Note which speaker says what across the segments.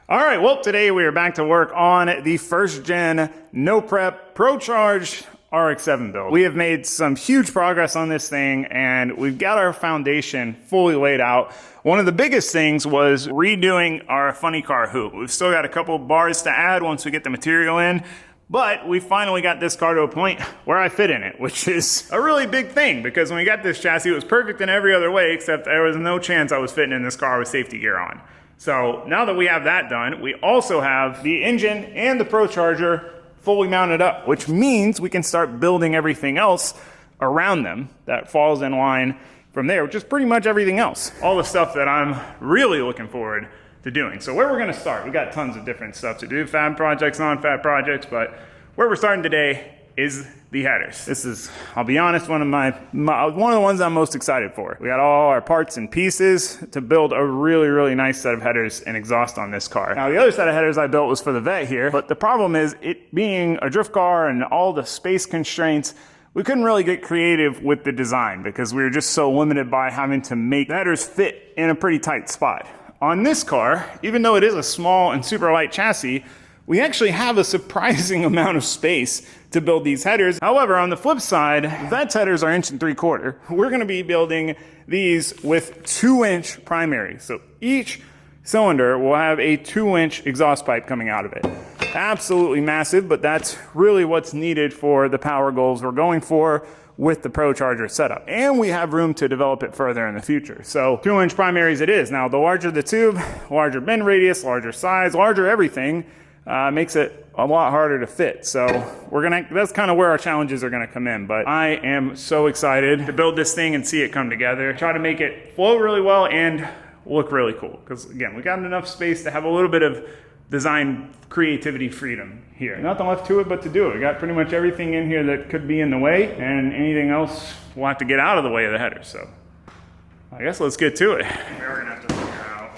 Speaker 1: All right, well, today we are back to work on the first gen, no prep, Procharged RX7 build. We have made some huge progress on this thing and we've got our foundation fully laid out. One of the biggest things was redoing our funny car hoop. We've still got a couple bars to add once we get the material in, but we finally got this car to a point where I fit in it, which is a really big thing because when we got this chassis, it was perfect in every other way, except there was no chance I was fitting in this car with safety gear on. So now that we have that done, we also have the engine and the Procharger fully mounted up, which means we can start building everything else around them that falls in line from there, which is pretty much everything else. All the stuff that I'm really looking forward to doing. So where we're gonna start, we got tons of different stuff to do, fab projects, non-fab projects, but where we're starting today is the headers. This is, I'll be honest, one of the ones I'm most excited for. We got all our parts and pieces to build a really, really nice set of headers and exhaust on this car. Now, the other set of headers I built was for the Vet here, but the problem is it being a drift car and all the space constraints, we couldn't really get creative with the design because we were just so limited by having to make the headers fit in a pretty tight spot. On this car, even though it is a small and super light chassis, we actually have a surprising amount of space to build these headers. However, on the flip side, Vet's headers are 1 3/4. We're gonna be building these with 2-inch primaries. So each cylinder will have a 2-inch exhaust pipe coming out of it. Absolutely massive, but that's really what's needed for the power goals we're going for with the Procharger setup. And we have room to develop it further in the future. So 2-inch primaries it is. Now, the larger the tube, larger bend radius, larger size, larger everything, makes it a lot harder to fit. So that's kind of where our challenges are gonna come in. But I am so excited to build this thing and see it come together. Try to make it flow really well and look really cool. Because again, we got enough space to have a little bit of design creativity freedom here. Nothing left to it but to do it. We got pretty much everything in here that could be in the way, and anything else we'll have to get out of the way of the header. So I guess let's get to it. We are gonna have to figure out.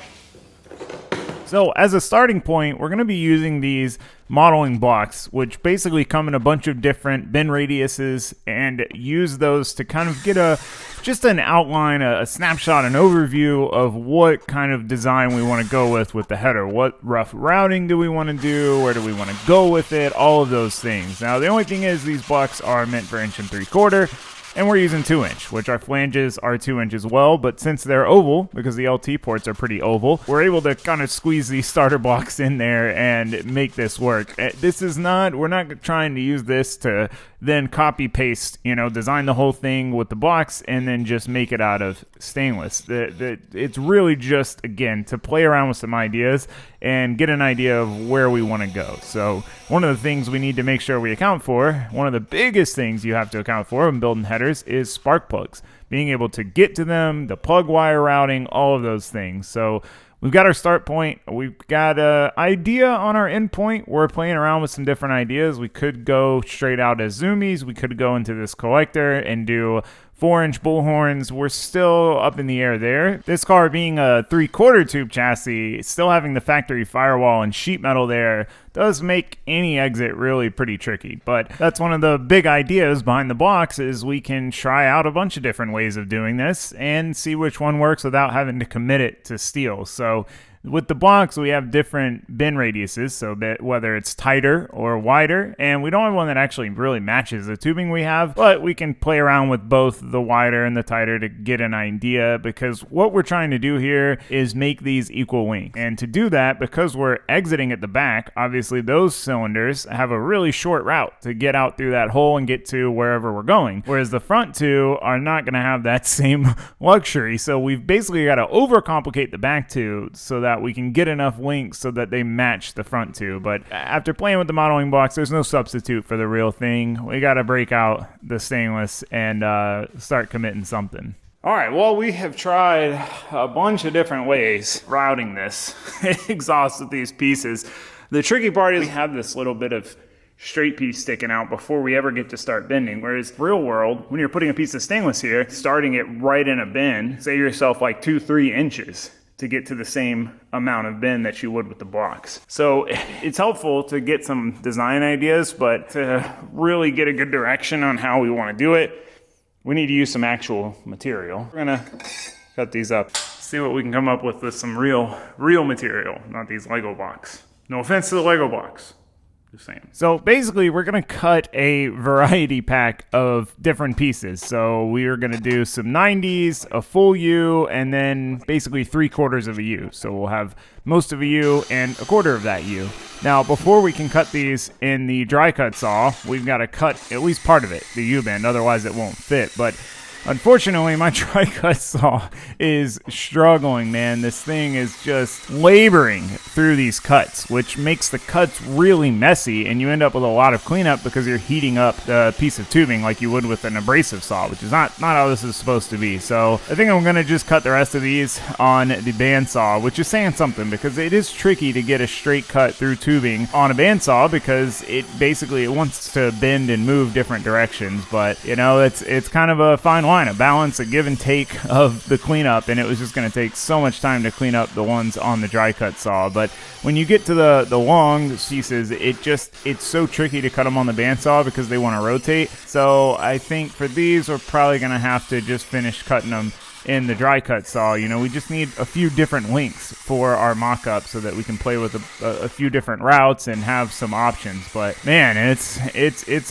Speaker 1: So as a starting point, we're going to be using these modeling blocks, which basically come in a bunch of different bend radiuses, and use those to kind of get just an outline, a snapshot, an overview of what kind of design we want to go with the header. What rough routing do we want to do? Where do we want to go with it? All of those things. Now, the only thing is these blocks are meant for 1 3/4. And we're using 2-inch, which our flanges are 2-inch as well. But since they're oval, because the LT ports are pretty oval, we're able to kind of squeeze these starter blocks in there and make this work. We're not trying to use this to then copy paste, design the whole thing with the blocks and then just make it out of stainless. It's really just, again, to play around with some ideas and get an idea of where we want to go. So one of the things we need to make sure we account for, one of the biggest things you have to account for when building headers, is spark plugs. Being able to get to them, the plug wire routing, all of those things. So we've got our start point. We've got an idea on our end point. We're playing around with some different ideas. We could go straight out as zoomies. We could go into this collector and do 4-inch bullhorns. We're still up in the air there. This car being a 3/4 tube chassis, still having the factory firewall and sheet metal there, does make any exit really pretty tricky. But that's one of the big ideas behind the blocks, is we can try out a bunch of different ways of doing this and see which one works without having to commit it to steel. So with the blocks, we have different bend radiuses, so that whether it's tighter or wider, and we don't have one that actually really matches the tubing we have, but we can play around with both the wider and the tighter to get an idea, because what we're trying to do here is make these equal length. And to do that, because we're exiting at the back, obviously those cylinders have a really short route to get out through that hole and get to wherever we're going, whereas the front two are not going to have that same luxury. So we've basically got to overcomplicate the back two so that we can get enough links so that they match the front two. But after playing with the modeling blocks, there's no substitute for the real thing. We got to break out the stainless and start committing something. All right, well, we have tried a bunch of different ways routing this exhaust with these pieces. The tricky part is we have this little bit of straight piece sticking out before we ever get to start bending. Whereas real world, when you're putting a piece of stainless here, starting it right in a bend, save yourself like 2-3 inches to get to the same amount of bend that you would with the blocks. So it's helpful to get some design ideas, but to really get a good direction on how we want to do it, we need to use some actual material. We're gonna cut these up see what we can come up with some real material, not these Lego blocks. No offense to the Lego blocks. Just saying. So basically, we're going to cut a variety pack of different pieces. So we are going to do some 90s, a full U, and then basically 3/4 of a U. So we'll have most of a U and 1/4 of that U. Now, before we can cut these in the dry cut saw, we've got to cut at least part of it, the U bend, otherwise it won't fit. But unfortunately, my dry cut saw is struggling, man. This thing is just laboring through these cuts, which makes the cuts really messy, and you end up with a lot of cleanup because you're heating up the piece of tubing like you would with an abrasive saw, which is not how this is supposed to be. So I think I'm going to just cut the rest of these on the bandsaw, which is saying something because it is tricky to get a straight cut through tubing on a bandsaw because it wants to bend and move different directions. But, you know, it's kind of a fine line, a balance, a give and take of the cleanup, and it was just going to take so much time to clean up the ones on the dry cut saw. But when you get to the long pieces, it's so tricky to cut them on the bandsaw because they want to rotate. So I think for these, we're probably going to have to just finish cutting them in the dry cut saw. You know, we just need a few different lengths for our mock-up so that we can play with a few different routes and have some options. But man, it's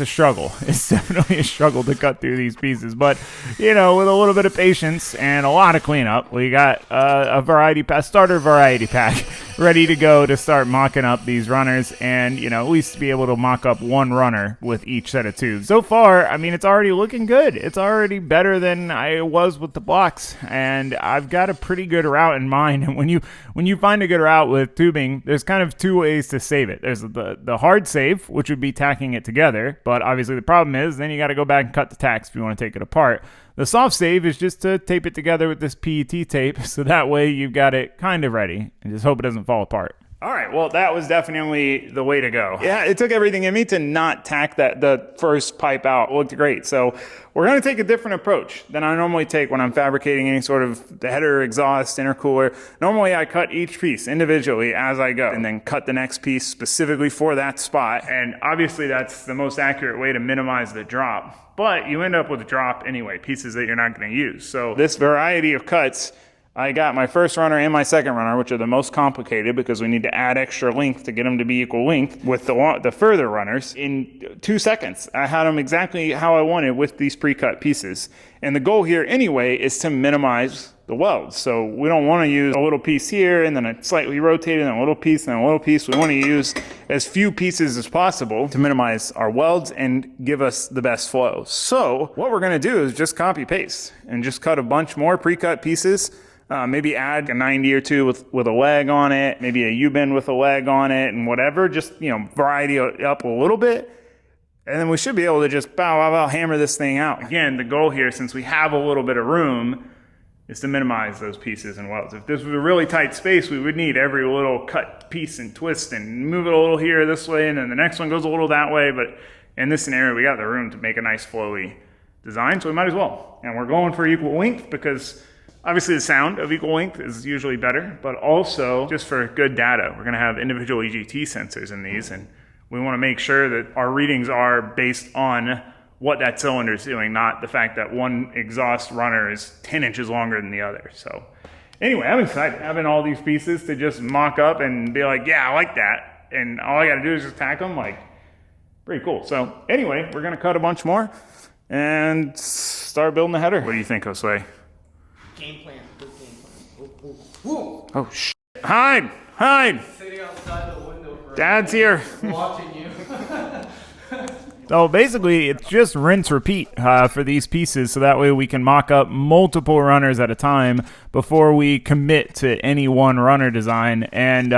Speaker 1: a struggle. It's definitely a struggle to cut through these pieces. But you know, with a little bit of patience and a lot of cleanup, we got a starter variety pack ready to go to start mocking up these runners, and you know, at least be able to mock up one runner with each set of tubes. So far, I mean, it's already looking good. It's already better than I was with the blocks, and I've got a pretty good route in mind. And when you find a good route with tubing, there's kind of two ways to save it. There's the hard save, which would be tacking it together, but obviously the problem is then you got to go back and cut the tacks if you want to take it apart. The soft save is just to tape it together with this PET tape, so that way you've got it kind of ready, and just hope it doesn't fall apart. All right, well, that was definitely the way to go. Yeah, it took everything in me to not tack the first pipe out. It looked great. So we're going to take a different approach than I normally take when I'm fabricating any sort of the header, exhaust, intercooler. Normally, I cut each piece individually as I go and then cut the next piece specifically for that spot. And obviously, that's the most accurate way to minimize the drop. But you end up with a drop anyway, pieces that you're not going to use. So this variety of cuts, I got my first runner and my second runner, which are the most complicated because we need to add extra length to get them to be equal length with the further runners in 2 seconds. I had them exactly how I wanted with these pre-cut pieces. And the goal here anyway is to minimize the welds. So we don't want to use a little piece here and then a slightly rotated and a little piece and a little piece. We want to use as few pieces as possible to minimize our welds and give us the best flow. So what we're going to do is just copy paste and just cut a bunch more pre-cut pieces. Maybe add a 90 or two with a leg on it, maybe a U-bend with a leg on it and whatever, just, you know, variety up a little bit. And then we should be able to just hammer this thing out. Again, the goal here, since we have a little bit of room, is to minimize those pieces and welds. If this was a really tight space, we would need every little cut piece and twist and move it a little here this way, and then the next one goes a little that way. But in this scenario, we got the room to make a nice flowy design, so we might as well. And we're going for equal length because obviously the sound of equal length is usually better, but also just for good data, we're going to have individual EGT sensors in these, and we want to make sure that our readings are based on what that cylinder is doing, not the fact that one exhaust runner is 10 inches longer than the other. So anyway, I'm excited having all these pieces to just mock up and be like, yeah, I like that. And all I got to do is just tack them. Like, pretty cool. So anyway, we're going to cut a bunch more and start building the header. What do you think, Josue?
Speaker 2: Game plan. Good game plan. Whoa.
Speaker 1: Oh, shit. Hide.
Speaker 2: Sitting outside the window for
Speaker 1: Dad's here.
Speaker 2: watching you.
Speaker 1: So basically, it's just rinse repeat for these pieces, so that way we can mock up multiple runners at a time before we commit to any one runner design. And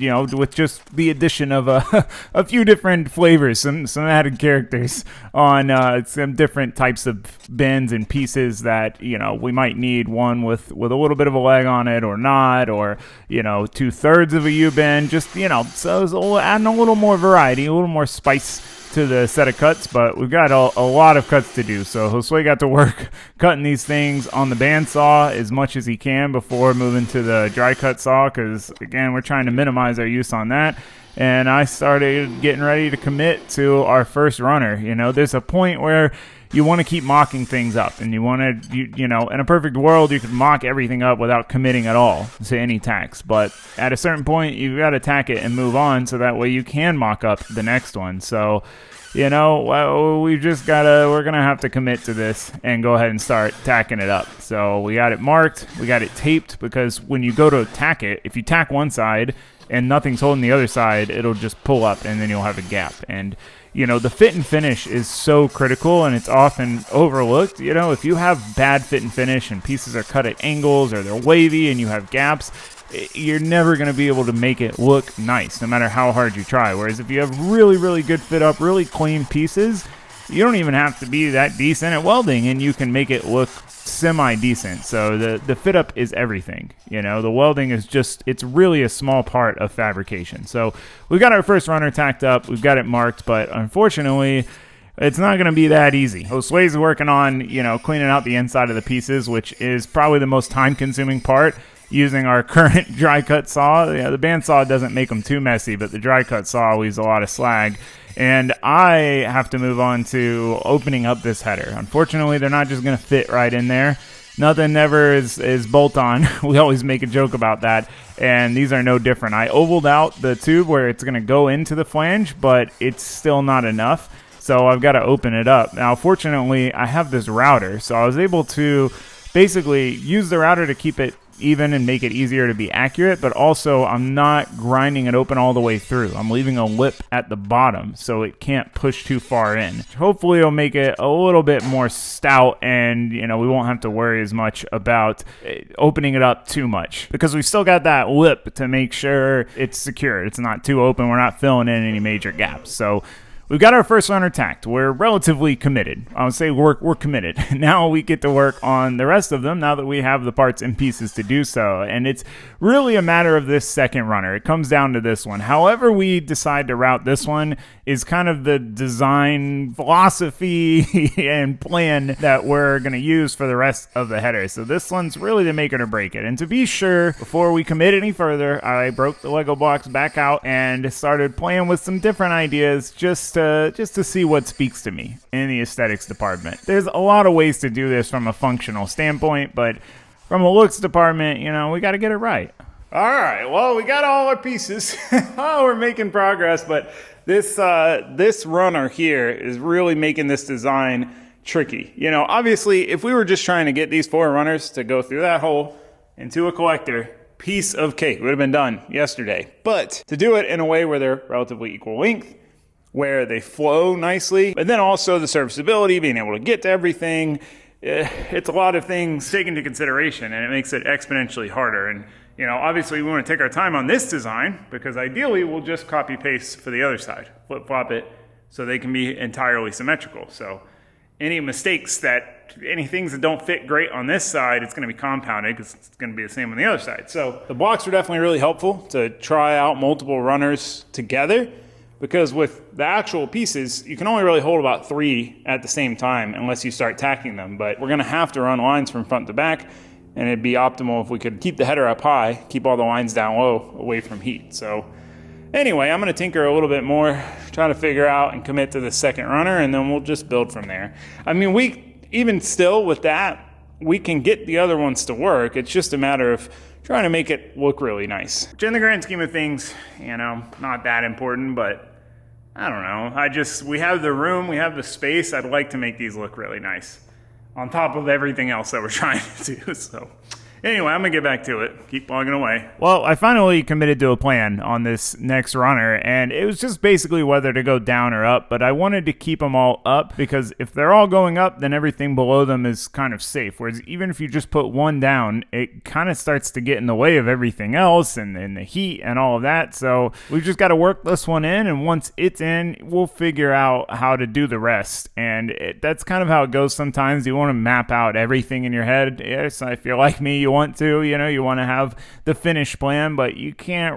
Speaker 1: you know, with just the addition of a few different flavors, some added characters on some different types of bends and pieces that, you know, we might need one with a little bit of a leg on it or not, or, you know, 2/3 of a U-bend. Just, you know, so it's adding a little more variety, a little more spice to the set of cuts, but we've got a lot of cuts to do. So Josue got to work cutting these things on the bandsaw as much as he can before moving to the dry cut saw, because again, we're trying to minimize our use on that. and I started getting ready to commit to our first runner. You know, there's a point where you want to keep mocking things up, and you want to, you know, in a perfect world, you could mock everything up without committing at all to any tacks. But at a certain point, you've got to tack it and move on, so that way you can mock up the next one. So, you know, we're going to have to commit to this and go ahead and start tacking it up. So we got it marked, we got it taped, because when you go to tack it, if you tack one side and nothing's holding the other side, it'll just pull up and then you'll have a gap. And you know, the fit and finish is so critical, and it's often overlooked. You know, if you have bad fit and finish and pieces are cut at angles or they're wavy and you have gaps, you're never going to be able to make it look nice, no matter how hard you try. Whereas if you have really, really good fit up, really clean pieces, you don't even have to be that decent at welding, and you can make it look semi-decent. So the fit up is everything. You know, the welding is just, it's really a small part of fabrication. So we've got our first runner tacked up, we've got it marked, but unfortunately it's not going to be that easy. Josue's working on, you know, cleaning out the inside of the pieces, which is probably the most time consuming part, using our current dry cut saw. Yeah, the bandsaw doesn't make them too messy, but the dry cut saw leaves a lot of slag. And I have to move on to opening up this header. Unfortunately, they're not just going to fit right in there. Nothing ever is bolt-on. We always make a joke about that, and these are no different. I ovaled out the tube where it's going to go into the flange, but it's still not enough, so I've got to open it up. Now, fortunately, I have this router, so I was able to basically use the router to keep it even and make it easier to be accurate, but also I'm not grinding it open all the way through. I'm leaving a lip at the bottom so it can't push too far in. Hopefully it'll make it a little bit more stout, and you know, we won't have to worry as much about opening it up too much, because we've still got that lip to make sure it's secure. It's not too open. We're not filling in any major gaps. So we've got our first runner tacked. We're relatively committed. I would say we're committed. Now we get to work on the rest of them now that we have the parts and pieces to do so. And it's really a matter of this second runner. It comes down to this one. However we decide to route this one is kind of the design philosophy and plan that we're going to use for the rest of the header. So this one's really to make it or break it. And to be sure, before we commit any further, I broke the Lego blocks back out and started playing with some different ideas just to see what speaks to me in the aesthetics department. There's a lot of ways to do this from a functional standpoint, but from a looks department, you know, we got to get it right. All right, well, we got all our pieces. Oh, we're making progress, but this runner here is really making this design tricky. You know, obviously, if we were just trying to get these 4 runners to go through that hole into a collector, piece of cake would have been done yesterday. But to do it in a way where they're relatively equal length, where they flow nicely, but then also the serviceability, being able to get to everything, it's a lot of things taken into consideration, and it makes it exponentially harder. And you know, obviously we want to take our time on this design, because ideally we'll just copy paste for the other side, flip flop it so they can be entirely symmetrical. So any mistakes any things that don't fit great on this side, it's going to be compounded because it's going to be the same on the other side. So the blocks are definitely really helpful to try out multiple runners together, because with the actual pieces, you can only really hold about 3 at the same time unless you start tacking them. But we're going to have to run lines from front to back, and it'd be optimal if we could keep the header up high, keep all the lines down low, away from heat. So anyway, I'm going to tinker a little bit more, try to figure out and commit to the second runner, and then we'll just build from there. I mean, even still with that, we can get the other ones to work. It's just a matter of trying to make it look really nice. Which in the grand scheme of things, you know, not that important, but I don't know. We have the room, we have the space. I'd like to make these look really nice on top of everything else that we're trying to do. So anyway, I'm going to get back to it. Keep plugging away. Well, I finally committed to a plan on this next runner, and it was just basically whether to go down or up, but I wanted to keep them all up, because if they're all going up, then everything below them is kind of safe. Whereas even if you just put one down, it kind of starts to get in the way of everything else and the heat and all of that. So we've just got to work this one in, and once it's in, we'll figure out how to do the rest. And that's kind of how it goes sometimes. You want to map out everything in your head. Yes, if you're like me, you want to, you want to have the finished plan, but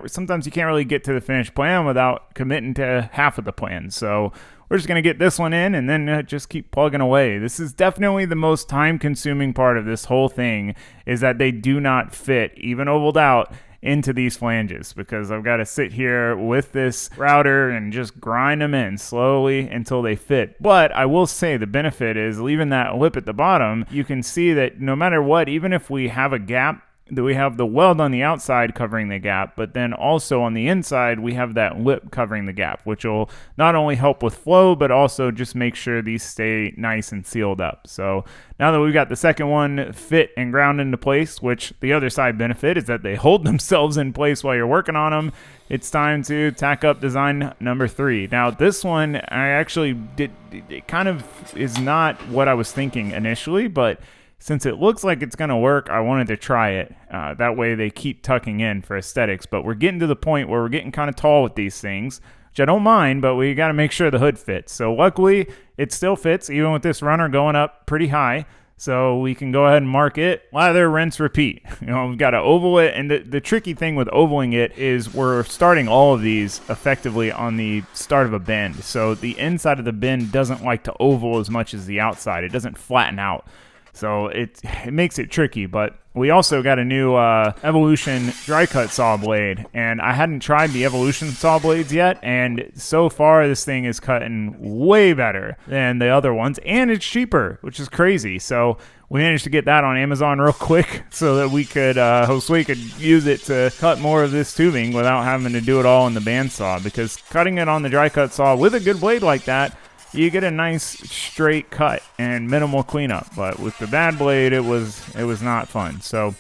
Speaker 1: sometimes you can't really get to the finished plan without committing to half of the plan. So we're just going to get this one in and then just keep plugging away. This is definitely the most time consuming part of this whole thing, is that they do not fit, even ovaled out, into these flanges, because I've got to sit here with this router and just grind them in slowly until they fit. But I will say the benefit is leaving that lip at the bottom. You can see that no matter what, even if we have a gap, that we have the weld on the outside covering the gap, but then also on the inside we have that lip covering the gap, which will not only help with flow but also just make sure these stay nice and sealed up. So now that we've got the second one fit and ground into place, which the other side benefit is that they hold themselves in place while you're working on them, it's time to tack up design number 3. Now this one I actually did, it kind of is not what I was thinking initially, but since it looks like it's going to work, I wanted to try it. That way they keep tucking in for aesthetics. But we're getting to the point where we're getting kind of tall with these things, which I don't mind, but we got to make sure the hood fits. So luckily, it still fits, even with this runner going up pretty high. So we can go ahead and mark it, lather, rinse, repeat. You know, we've got to oval it. And the tricky thing with ovaling it is we're starting all of these effectively on the start of a bend. So the inside of the bend doesn't like to oval as much as the outside. It doesn't flatten out. So it makes it tricky, but we also got a new Evolution dry cut saw blade, and I hadn't tried the Evolution saw blades yet, and so far this thing is cutting way better than the other ones, and it's cheaper, which is crazy. So we managed to get that on Amazon real quick so that we could, Josue could use it to cut more of this tubing without having to do it all in the bandsaw, because cutting it on the dry cut saw with a good blade like that, you get a nice straight cut and minimal cleanup. But with the bad blade, it was not fun. So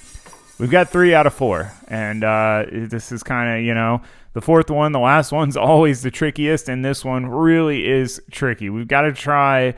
Speaker 1: we've got 3 out of 4, and this is kind of, you know, the fourth one, the last one's always the trickiest, and this one really is tricky. We've got to try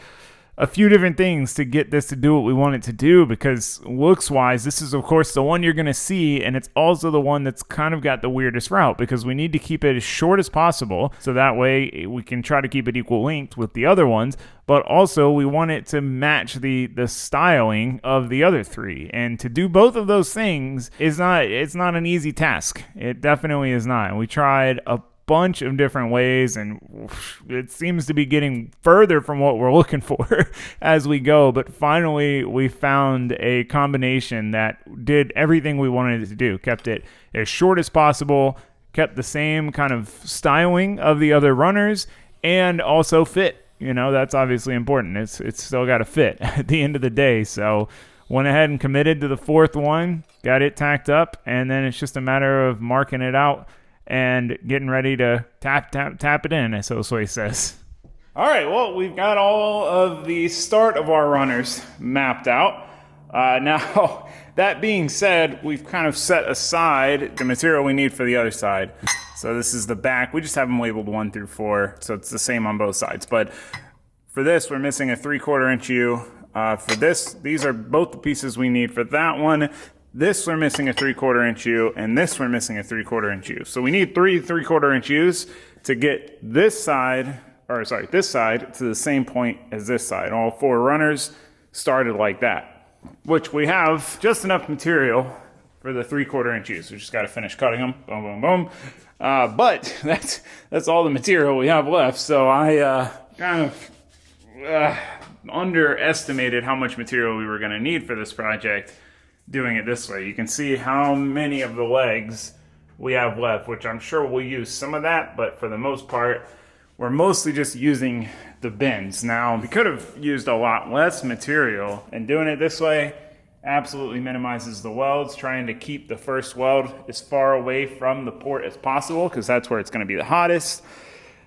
Speaker 1: a few different things to get this to do what we want it to do, because looks wise, this is of course the one you're going to see, and it's also the one that's kind of got the weirdest route, because we need to keep it as short as possible so that way we can try to keep it equal length with the other ones, but also we want it to match the styling of the other 3, and to do both of those things it's not an easy task. It definitely is not, and we tried a bunch of different ways, and it seems to be getting further from what we're looking for as we go, but finally we found a combination that did everything we wanted it to do. Kept it as short as possible, kept the same kind of styling of the other runners, and also fit. You know, that's obviously important. It's still got to fit at the end of the day. So went ahead and committed to the fourth one, got it tacked up, and then it's just a matter of marking it out and getting ready to tap it in, as Josue says. All right, well, we've got all of the start of our runners mapped out. Now, that being said, we've kind of set aside the material we need for the other side. So this is the back. We just have them labeled 1 through 4, so it's the same on both sides. But for this, we're missing a 3/4 inch U. For this, these are both the pieces we need for that one. This we're missing a 3/4 inch U, and this we're missing a 3/4 inch U. So we need 3 3/4 inch U's to get this side to the same point as this side. All 4 runners started like that, which we have just enough material for the 3/4 inch U's. We just got to finish cutting them, boom, boom, boom. But that's all the material we have left. So I kind of underestimated how much material we were going to need for this project doing it this way. You can see how many of the legs we have left, which I'm sure we'll use some of that, but for the most part, we're mostly just using the bends. Now, we could have used a lot less material, and doing it this way absolutely minimizes the welds, trying to keep the first weld as far away from the port as possible, because that's where it's going to be the hottest,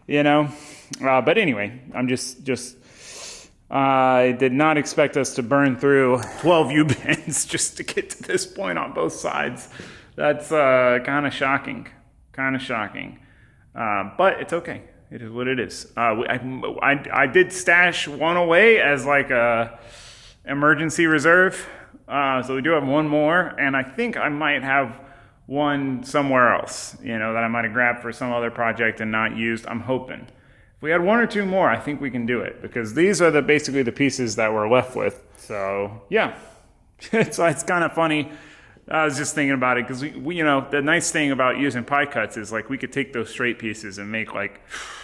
Speaker 1: you know. But anyway, I'm just I did not expect us to burn through 12 U-bends just to get to this point on both sides. That's kind of shocking. But it's okay. It is what it is. I did stash one away as like a emergency reserve. So we do have one more, and I think I might have one somewhere else, you know, that I might have grabbed for some other project and not used. I'm hoping. If we had 1 or 2 more, I think we can do it, because these are basically the pieces that we're left with. So yeah, it's kind of funny. I was just thinking about it, because we, you know, the nice thing about using pie cuts is like we could take those straight pieces and make like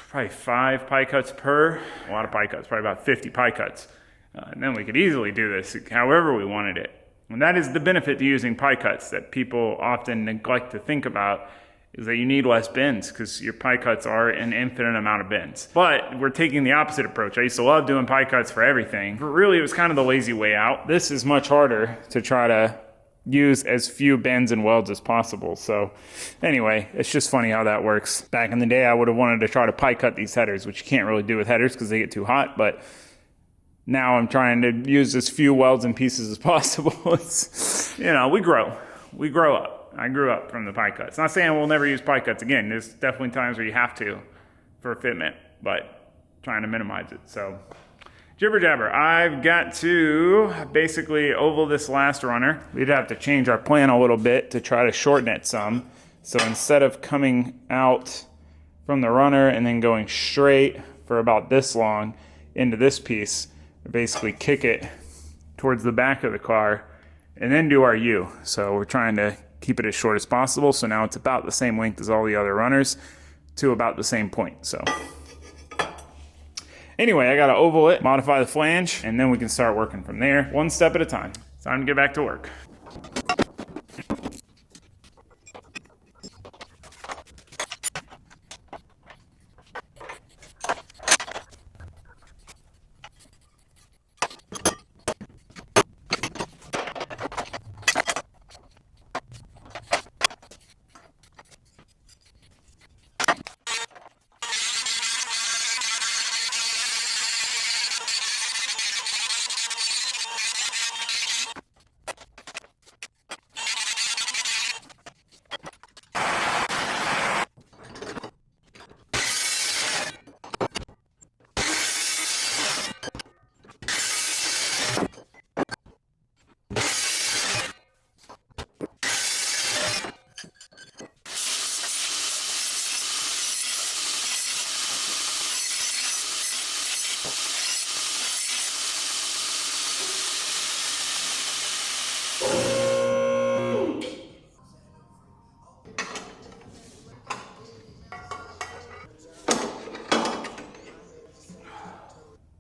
Speaker 1: probably 5 pie cuts per. A lot of pie cuts, probably about 50 pie cuts. And then we could easily do this however we wanted it. And that is the benefit to using pie cuts that people often neglect to think about, is that you need less bends because your pie cuts are an infinite amount of bends. But we're taking the opposite approach. I used to love doing pie cuts for everything, but really it was kind of the lazy way out. This is much harder to try to use as few bends and welds as possible. So anyway, it's just funny how that works. Back in the day, I would have wanted to try to pie cut these headers, which you can't really do with headers because they get too hot, but now I'm trying to use as few welds and pieces as possible. It's, you know, we grow up. I grew up from the pie cuts. Not saying we'll never use pie cuts again. There's definitely times where you have to for fitment, but trying to minimize it. So jibber jabber, I've got to basically oval this last runner. We'd have to change our plan a little bit to try to shorten it some. So instead of coming out from the runner and then going straight for about this long into this piece, we basically kick it towards the back of the car and then do our U. So we're trying to keep it as short as possible. So now it's about the same length as all the other runners to about the same point. So anyway, I got to oval it, modify the flange, and then we can start working from there, one step at a time. It's time to get back to work.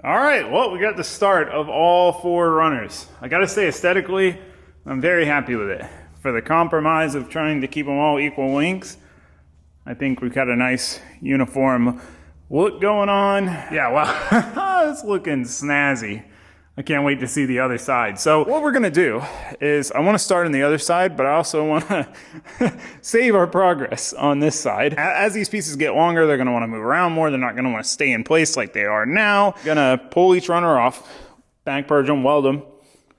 Speaker 1: All right, well, we got the start of all 4 runners. I gotta say, aesthetically, I'm very happy with it. For the compromise of trying to keep them all equal lengths, I think we've got a nice uniform look going on. Yeah, wow, it's looking snazzy. I can't wait to see the other side. So what we're gonna do is I wanna start on the other side, but I also wanna save our progress on this side. As these pieces get longer, they're gonna wanna move around more. They're not gonna wanna stay in place like they are now. Gonna pull each runner off, back purge them, weld them,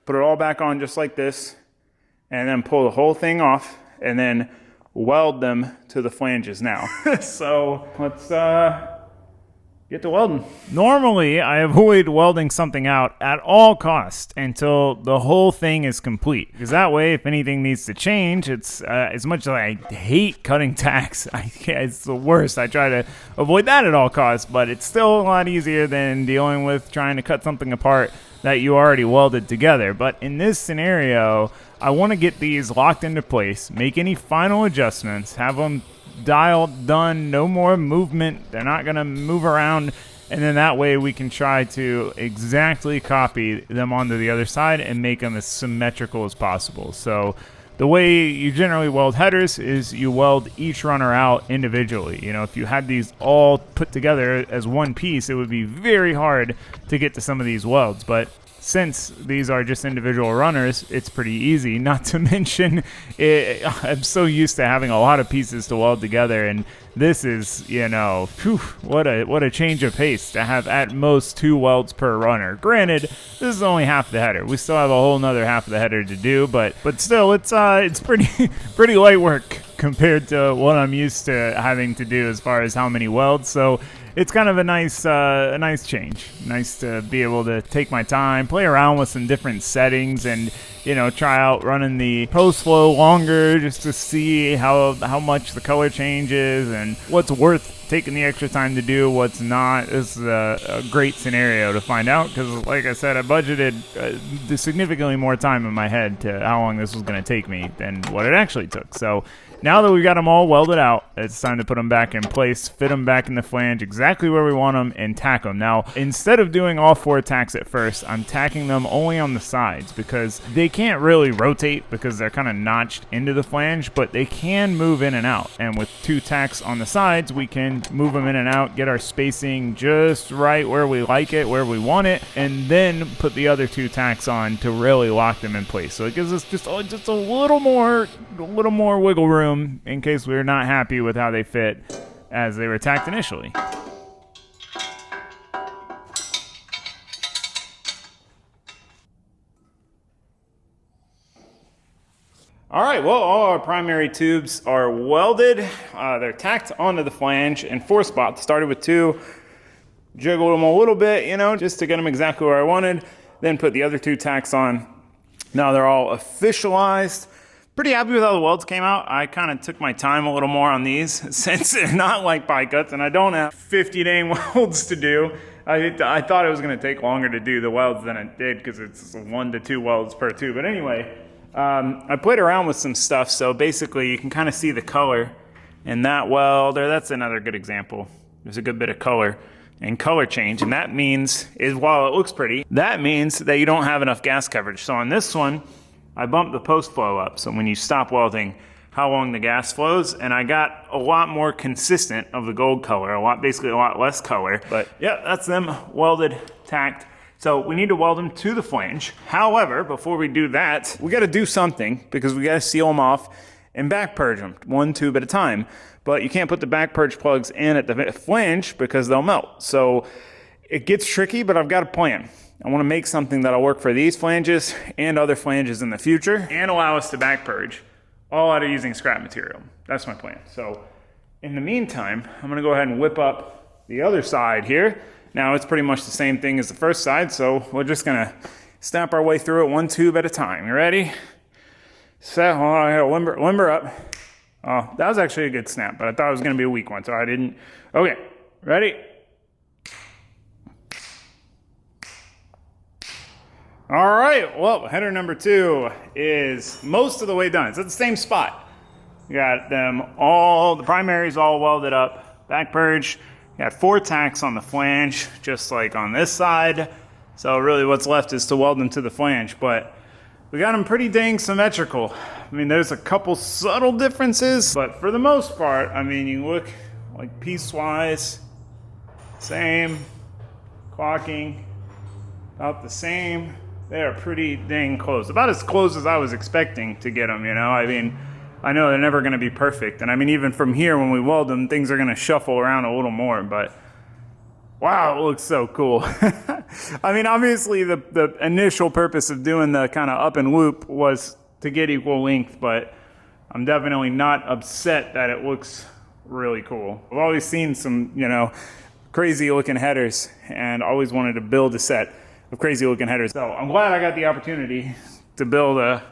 Speaker 1: put it all back on just like this, and then pull the whole thing off, and then weld them to the flanges now. So let's get to welding. Normally, I avoid welding something out at all costs until the whole thing is complete. Because that way, if anything needs to change, it's as much as I hate cutting tacks, it's the worst. I try to avoid that at all costs, but it's still a lot easier than dealing with trying to cut something apart that you already welded together. But in this scenario, I want to get these locked into place, make any final adjustments, have them dialed, done, no more movement. They're not going to move around, and then that way we can try to exactly copy them onto the other side and make them as symmetrical as possible. So the way you generally weld headers is you weld each runner out individually. You know, if you had these all put together as one piece, it would be very hard to get to some of these welds. But since these are just individual runners, it's pretty easy. Not to mention, I'm so used to having a lot of pieces to weld together, and this is, you know, whew, what a change of pace to have at most 2 welds per runner. Granted, this is only half the header. We still have a whole nother half of the header to do, but still, it's pretty light work compared to what I'm used to having to do as far as how many welds. So it's kind of a nice change. Nice to be able to take my time, play around with some different settings, and, you know, try out running the post flow longer just to see how much the color changes and what's worth taking the extra time to do what's not. This is a great scenario to find out because, like I said, I budgeted significantly more time in my head to how long this was going to take me than what it actually took. So now that we've got them all welded out, it's time to put them back in place, fit them back in the flange exactly where we want them, and tack them. Now, instead of doing all 4 tacks at first, I'm tacking them only on the sides because they can't really rotate because they're kind of notched into the flange, but they can move in and out. And with 2 tacks on the sides, we can move them in and out, get our spacing just right where we like it, where we want it, and then put the other 2 tacks on to really lock them in place. So it gives us just a little more wiggle room in case we're not happy with how they fit as they were tacked initially. All right, well, all our primary tubes are welded. They're tacked onto the flange in 4 spots. Started with 2, jiggled them a little bit, you know, just to get them exactly where I wanted. Then put the other 2 tacks on. Now they're all officialized. Pretty happy with how the welds came out. I kind of took my time a little more on these since they're not like pie cuts and I don't have 50 dang welds to do. I thought it was going to take longer to do the welds than it did because it's 1 to 2 welds per tube. But anyway, I played around with some stuff. So basically you can kind of see the color in that weld. That's another good example. There's a good bit of color and color change. And that means, while it looks pretty, that means that you don't have enough gas coverage. So on this one, I bumped the post flow up, so when you stop welding, how long the gas flows, and I got a lot more consistent of the gold color, basically a lot less color. But yeah, that's them welded, tacked. So we need to weld them to the flange. However, before we do that, we got to do something because we got to seal them off and back purge them 1 tube at a time. But you can't put the back purge plugs in at the flange because they'll melt. So it gets tricky, but I've got a plan. I want to make something that'll work for these flanges and other flanges in the future and allow us to back purge all out of using scrap material. That's my plan. So in the meantime, I'm going to go ahead and whip up the other side here. Now it's pretty much the same thing as the first side, so we're just going to snap our way through it 1 tube at a time. You ready? Set. Hold on, I gotta limber up. Oh, that was actually a good snap, but I thought it was going to be a weak one, so I didn't. Okay, ready? All right, well, header number 2 is most of the way done. It's at the same spot. You got them all, the primaries all welded up, back purge. You got 4 tacks on the flange, just like on this side. So really what's left is to weld them to the flange, but we got them pretty dang symmetrical. I mean, there's a couple subtle differences, but for the most part, I mean, you look like piecewise, same, clocking, about the same. They are pretty dang close. About as close as I was expecting to get them, you know? I mean, I know they're never going to be perfect. And I mean, even from here, when we weld them, things are going to shuffle around a little more. But, wow, it looks so cool. I mean, obviously, the initial purpose of doing the kind of up and loop was to get equal length. But I'm definitely not upset that it looks really cool. I've always seen some, you know, crazy-looking headers and always wanted to build a set of crazy looking headers. So I'm glad I got the opportunity to build a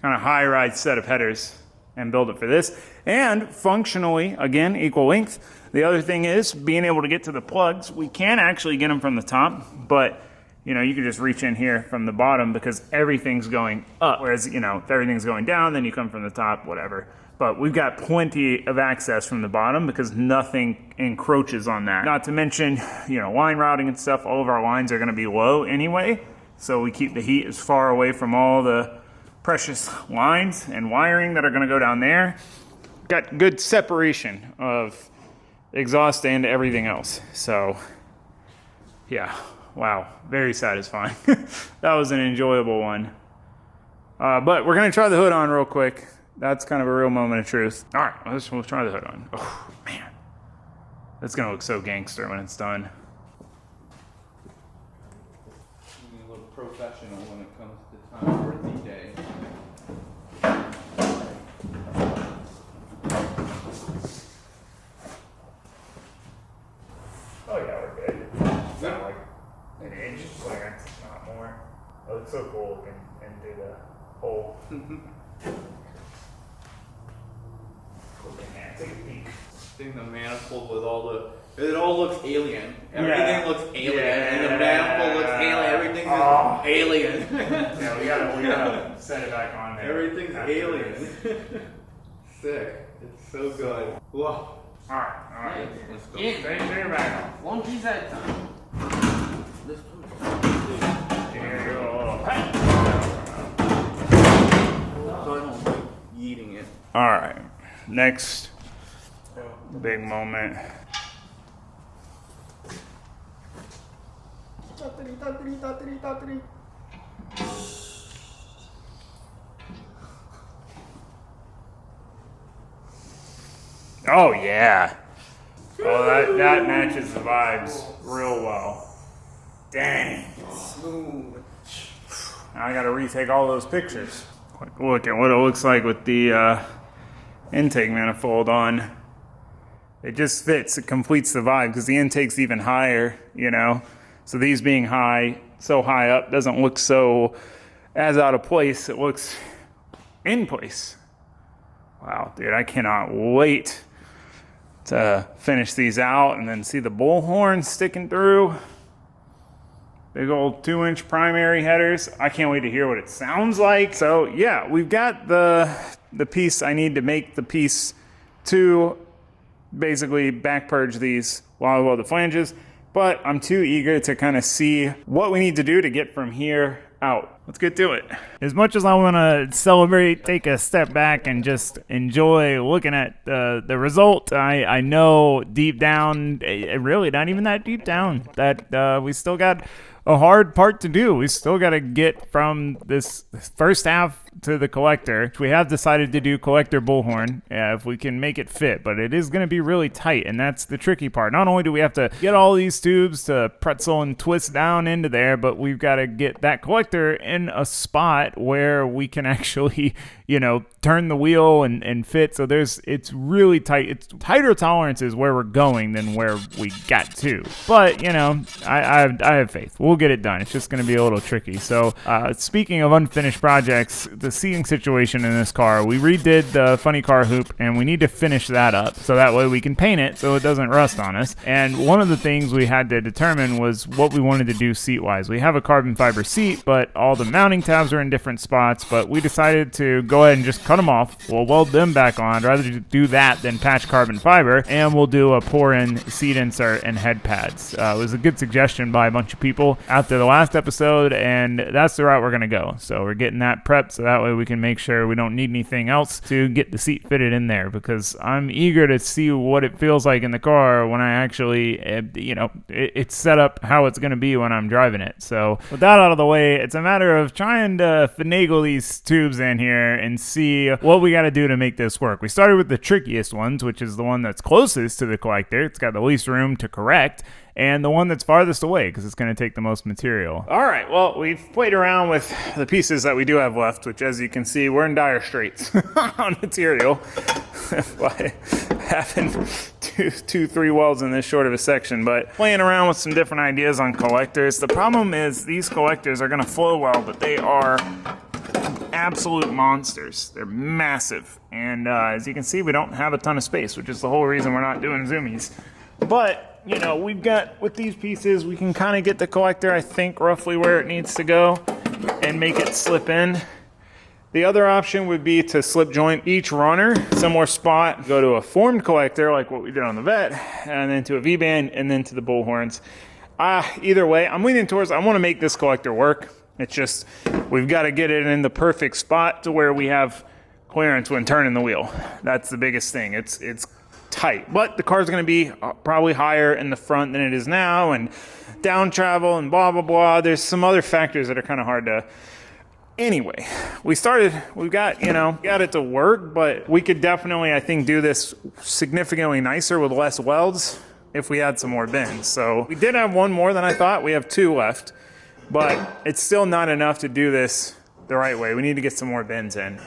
Speaker 1: kind of high ride set of headers and build it for this. And functionally, again, equal length. The other thing is being able to get to the plugs. We can actually get them from the top, but you know, you can just reach in here from the bottom because everything's going up. Whereas, you know, if everything's going down, then you come from the top, whatever. But we've got plenty of access from the bottom because nothing encroaches on that. Not to mention, you know, line routing and stuff, all of our lines are going to be low anyway. So we keep the heat as far away from all the precious lines and wiring that are going to go down there. Got good separation of exhaust and everything else. So, yeah, wow, very satisfying. That was an enjoyable one. But we're going to try the hood on real quick. That's kind of a real moment of truth. All right, we'll try the hood on. Oh, man. That's going to look so gangster when it's done.
Speaker 2: A little professional when it comes to time birthday day.
Speaker 1: Oh, yeah, we're good. It's not like an inch clearance, not more. Oh, it's so cool looking into the hole. Look at that, take a peek.
Speaker 2: thing, the manifold with all the. It all looks alien. Everything looks alien. And the manifold looks alien. Everything's alien.
Speaker 1: Yeah, we gotta set it back on there.
Speaker 2: Everything's alien. Sick. It's so good. Whoa.
Speaker 1: Alright.
Speaker 2: Let's go.
Speaker 1: Take your back off.
Speaker 3: One piece at a time.
Speaker 2: Let's go.
Speaker 1: Here you go.
Speaker 2: So I don't like eating it.
Speaker 1: Alright. Next big moment. Oh yeah. Oh, that matches the vibes real well. Dang.
Speaker 3: Smooth.
Speaker 1: Now I gotta retake all those pictures. Look at what it looks like with the intake manifold on. It just fits, it completes the vibe because the intake's even higher, you know? So these being high, so high up, doesn't look so as out of place. It looks in place. Wow, dude, I cannot wait to finish these out and then see the bullhorn sticking through. Big old 2-inch primary headers. I can't wait to hear what it sounds like. So yeah, we've got the piece I need to make the piece to basically back purge these while I weld the flanges, but I'm too eager to kind of see what we need to do to get from here out. Let's get to it. As much as I want to celebrate, take a step back and just enjoy looking at the result, I know deep down, really not even that deep down, that we still got a hard part to do. We still got to get from this first half to the collector. We have decided to do collector bullhorn if we can make it fit, but it is going to be really tight, and that's the tricky part. Not only do we have to get all these tubes to pretzel and twist down into there, but we've got to get that collector in a spot where we can actually, you know, turn the wheel and fit. So it's really tight. It's tighter tolerances where we're going than where we got to. But, you know, I have faith. We'll get it done. It's just going to be a little tricky. So speaking of unfinished projects, the seating situation in this car, we redid the funny car hoop and we need to finish that up so that way we can paint it so it doesn't rust on us. And one of the things we had to determine was what we wanted to do seat wise. We have a carbon fiber seat, but all the mounting tabs are in different spots, but we decided to go ahead and just cut them off. We'll weld them back on. I'd rather do that than patch carbon fiber, and we'll do a pour-in seat insert and head pads. It was a good suggestion by a bunch of people after the last episode, and that's the route we're going to go. So we're getting that prepped so that way we can make sure we don't need anything else to get the seat fitted in there, because I'm eager to see what it feels like in the car when I actually, you know, it's set up how it's going to be when I'm driving it. So with that out of the way, it's a matter of trying to finagle these tubes in here and see what we got to do to make this work. We started with the trickiest ones, which is the one that's closest to the collector. It's got the least room to correct, and the one that's farthest away because it's going to take the most material. All right, well, we've played around with the pieces that we do have left, which, as you can see, we're in dire straits on material by having three welds in this short of a section. But playing around with some different ideas on collectors. The problem is these collectors are going to flow well, but they are absolute monsters. They're massive, and as you can see, we don't have a ton of space, which is the whole reason we're not doing zoomies. But you know, we've got, with these pieces, we can kind of get the collector, I think, roughly where it needs to go and make it slip in. The other option would be to slip joint each runner, similar spot, go to a formed collector like what we did on the Vet, and then to a V-band, and then to the bullhorns. Either way, I'm leaning towards, I want to make this collector work. It's just, we've got to get it in the perfect spot to where we have clearance when turning the wheel. That's the biggest thing. It's tight, but the car's going to be probably higher in the front than it is now, and down travel and blah blah blah. There's some other factors that are kind of hard to. Anyway, we've got it to work, but we could definitely, I think, do this significantly nicer with less welds if we had some more bends. So we did have one more than I thought. We have two left, but it's still not enough to do this the right way. We need to get some more bends in.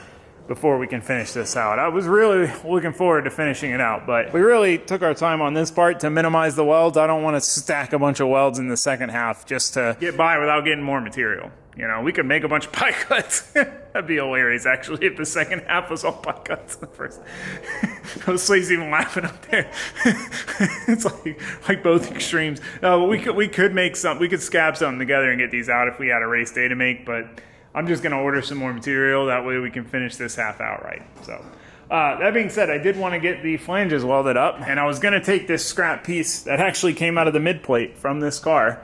Speaker 1: before we can finish this out. I was really looking forward to finishing it out, but we really took our time on this part to minimize the welds. I don't want to stack a bunch of welds in the second half just to get by without getting more material. You know, we could make a bunch of pie cuts. That'd be hilarious, actually, if the second half was all pie cuts. First, Josue's even laughing up there. It's like both extremes. We could make some. We could scab something together and get these out if we had a race day to make. But I'm just gonna order some more material. That way we can finish this half out right. So. That being said, I did want to get the flanges welded up, and I was gonna take this scrap piece that actually came out of the mid plate from this car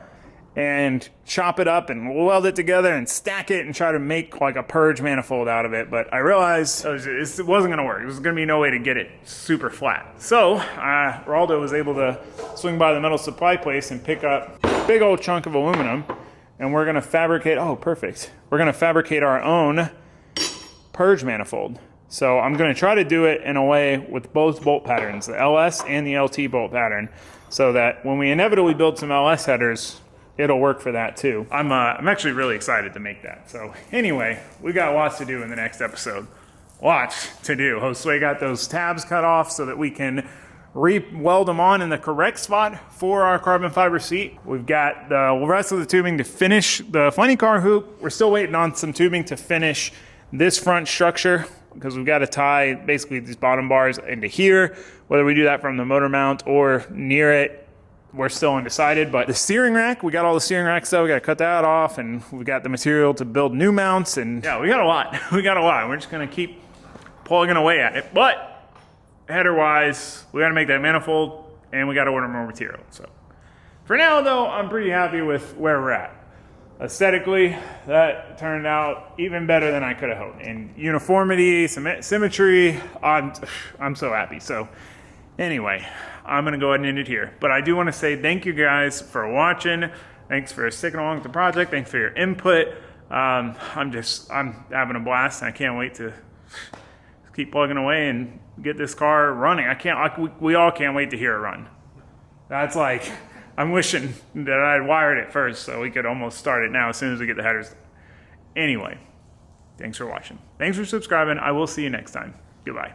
Speaker 1: and chop it up and weld it together and stack it and try to make like a purge manifold out of it. But I realized it wasn't gonna work. There was gonna be no way to get it super flat. So Raldo was able to swing by the metal supply place and pick up a big old chunk of aluminum, and we're gonna fabricate, oh perfect. We're gonna fabricate our own purge manifold. So I'm gonna try to do it in a way with both bolt patterns, the LS and the LT bolt pattern, so that when we inevitably build some LS headers, it'll work for that too. I'm actually really excited to make that. So anyway, we got lots to do in the next episode. Lots to do. Josue got those tabs cut off so that we can re-weld them on in the correct spot for our carbon fiber seat. We've got the rest of the tubing to finish the funny car hoop. We're still waiting on some tubing to finish this front structure, because we've got to tie basically these bottom bars into here. Whether we do that from the motor mount or near it, we're still undecided. But the steering rack, we got all the steering rack stuff. We got to cut that off, and we got the material to build new mounts. And yeah, we got a lot. We got a lot. We're just going to keep plugging away at it. But header-wise, we got to make that manifold, and we got to order more material. So for now, though, I'm pretty happy with where we're at. Aesthetically, that turned out even better than I could have hoped. And uniformity, symmetry, I'm so happy. So anyway, I'm going to go ahead and end it here. But I do want to say thank you guys for watching. Thanks for sticking along with the project. Thanks for your input. I'm having a blast, and I can't wait to keep plugging away and get this car running. We all can't wait to hear it run. That's like, I'm wishing that I'd wired it first so we could almost start it now as soon as we get the headers. Anyway, thanks for watching. Thanks for subscribing. I will see you next time. Goodbye.